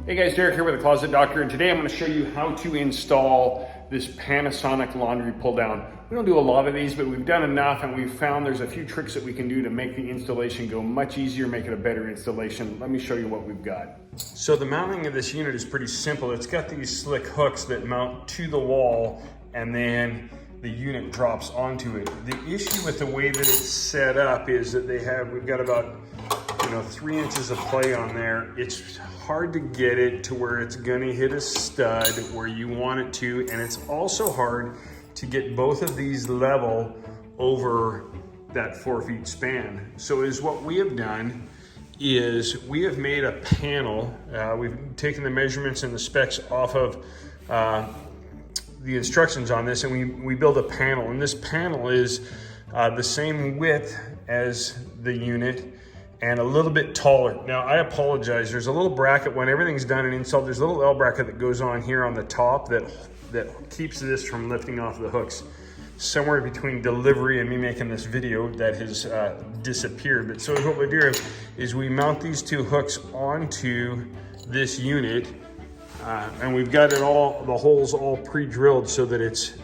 Hey guys, Derek here with the Closet Doctor, and today I'm going to show you how to install this Panasonic laundry pull down. We don't do a lot of these, but we've done enough, and we've found there's a few tricks that we can do to make the installation go much easier, make it a better installation. Let me show you what we've got. So the mounting of this unit is pretty simple. It's got these slick hooks that mount to the wall, and then the unit drops onto it. The issue with the way that it's set up is that we've got about 3 inches of play on there. It's hard to get it to where it's gonna hit a stud where you want it to, and it's also hard to get both of these level over that 4 feet span. So what we have done is we have made a panel. We've taken the measurements and the specs off of the instructions on this, and we build a panel, and this panel is the same width as the unit and a little bit taller. Now, I apologize, there's a little bracket when everything's done and installed. There's a little L bracket that goes on here on the top that keeps this from lifting off the hooks. Somewhere between delivery and me making this video, that has disappeared. But so what we do is we mount these two hooks onto this unit, and we've got the holes all pre-drilled so that it's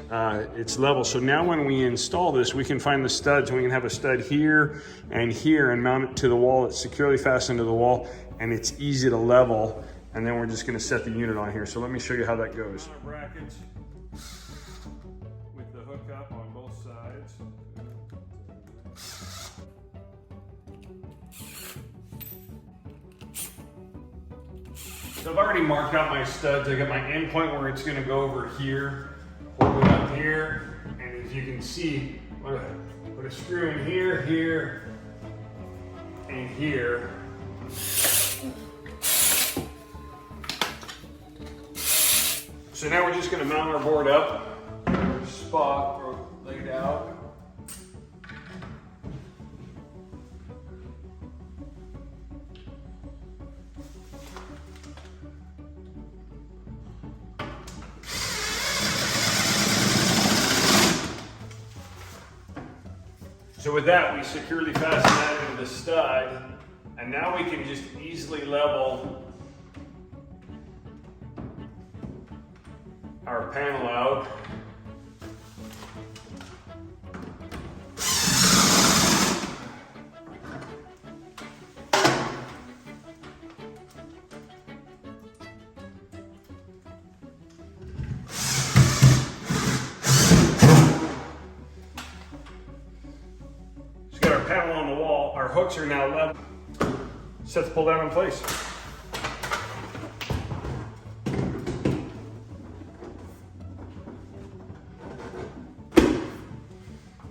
level. So now when we install this, we can find the studs, and we can have a stud here and mount it to the wall. It's securely fastened to the wall, and it's easy to level. And then we're just gonna set the unit on here. So let me show you how that goes. Brackets with the hook up on both sides. So I've already marked out my studs. I got my end point where it's gonna go over here, hold it up here, and as you can see, put a screw in here, here, and here. So now we're just gonna mount our board up, spot or laid out. So with that, we securely fasten that into the stud, and now we can just easily level our panel out. Our panel on the wall, our hooks are now level. Set the pull down in place.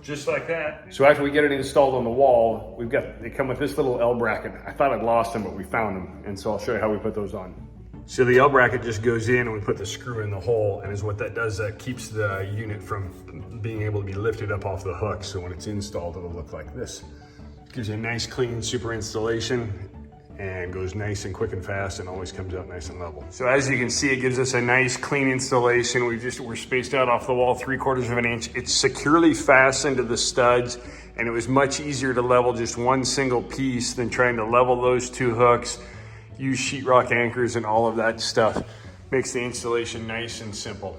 Just like that. So after we get it installed on the wall, they come with this little L bracket. I thought I'd lost them, but we found them. And so I'll show you how we put those on. So the L bracket just goes in, and we put the screw in the hole, and what that does, that keeps the unit from being able to be lifted up off the hook. So when it's installed, it'll look like this. Gives you a nice, clean, super installation, and goes nice and quick and fast, and always comes out nice and level. So as you can see, it gives us a nice, clean installation. We're spaced out off the wall 3/4 of an inch. It's securely fastened to the studs, and it was much easier to level just one single piece than trying to level those two hooks, use sheetrock anchors and all of that stuff. Makes the installation nice and simple.